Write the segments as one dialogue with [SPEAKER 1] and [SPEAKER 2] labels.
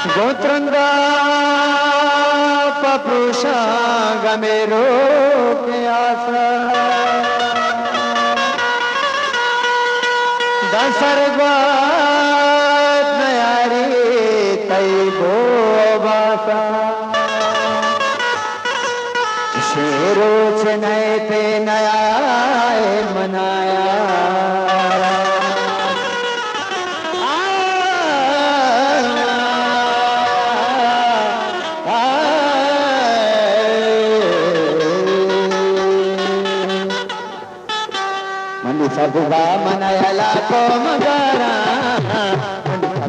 [SPEAKER 1] गोत्रंगा पपुषा गमेरो के आशा दसर्गवात नयारी तई गो बासा शेरो नए पे नया मनाया सबा मनयला को मगारा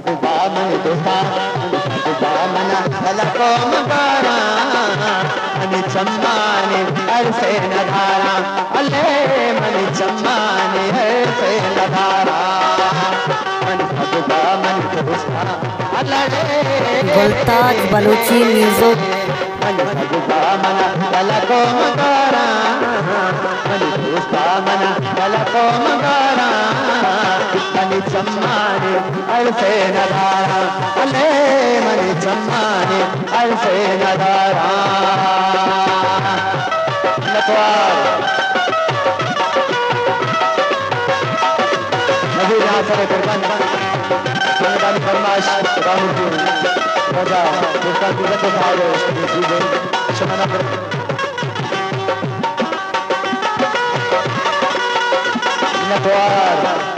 [SPEAKER 1] सबा मन दोसा सबा मनयला को मगारा अनि चम्माने अरसे नधारा अले मन चम्माने अरसे नधारा मन सबा मन दोसा अले
[SPEAKER 2] गुलताज बलूची म्यूजिक
[SPEAKER 1] मन सबा मनयला को मगारा मन को मगारा मनी चम्माने अरसे नदारा अले मनी चम्माने अरसे नदारा नतवार नबी नासर कुर्बान सुनदानी फरमाश राहुल रोजा उसका तुझे तो भाव है शमना कर नतवार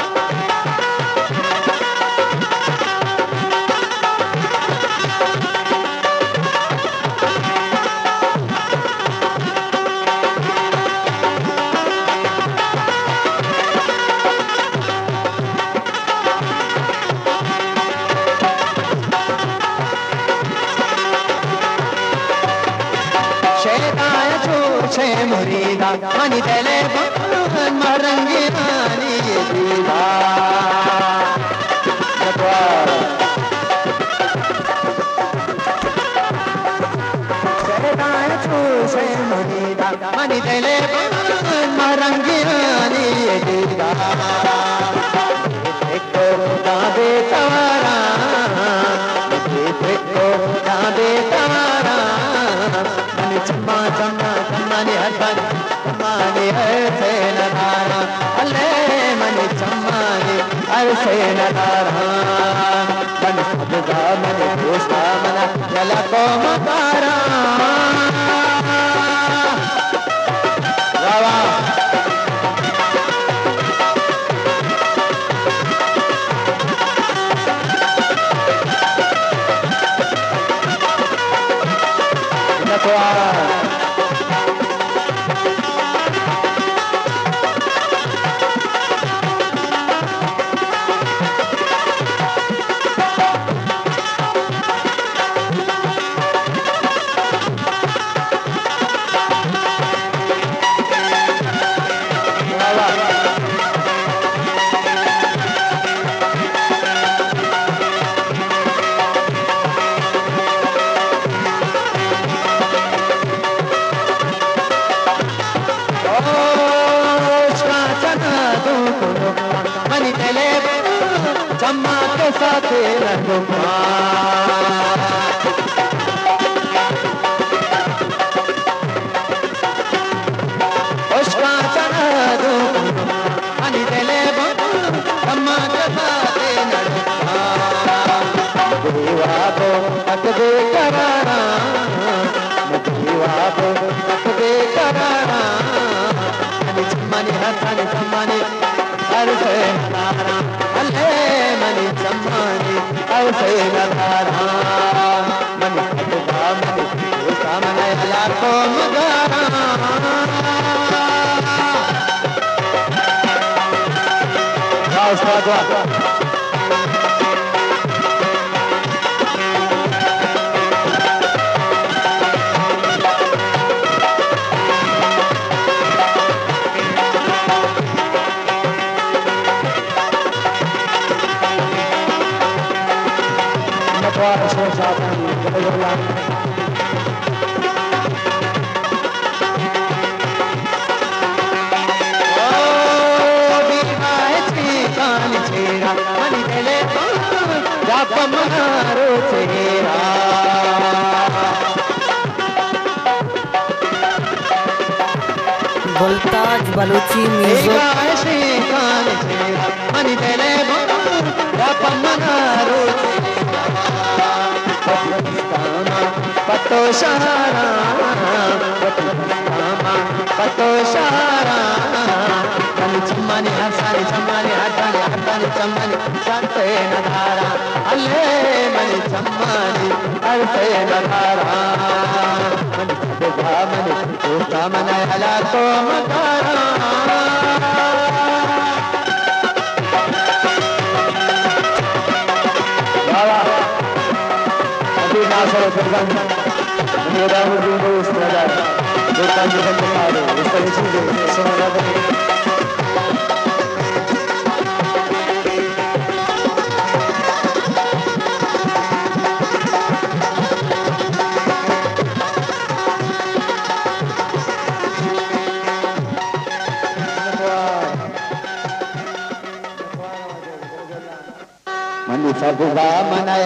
[SPEAKER 1] शेताय छूछे मुरीदा मनी तेले मरंगी मानी ये दीदा शेताय छूछे मुरीदा मनी तेले मरंगी मानी ये दीदा देखो दाबे तारा देखो दाबे तारा मनी चम्मा चम्मा चम्मानी हसन चम्मानी ऐसे नदारा अले मनी चम्मानी ऐसे नदारा मन सबका मन दोस्ता मना जला को मकारा वाह वाह चम्मा के साथ रहूँगा उसका चना दूँ अनि तेले चम्मा के साथ रहूँगा दीवा को तक दे कराना दीवा को तक दे कराना अनि चम्मानी हसन चम्मानी अरसे नदारा अले मनी चम्मानी अरसे नदारा मनी सबका मनी दोसा मने अला को मगारा जाओ स्वागत मनी तेले जाप मनारो चेहरा
[SPEAKER 2] बलूची म्यूजिक
[SPEAKER 1] पतो शारा पतो शारा मनी चम्मनी हसानी चम्मनी हटानी हटानी चम्मनी शांते नधारा अल्ले मनी चम्मनी हरते नधारा मनी बेगा मनी तोता मना हला तो मकारा नासर दुर्गम मेरा मुझे उस नजर जो कांच बंद मारो उस पर चीजें सोना बने मंदी सब मनाया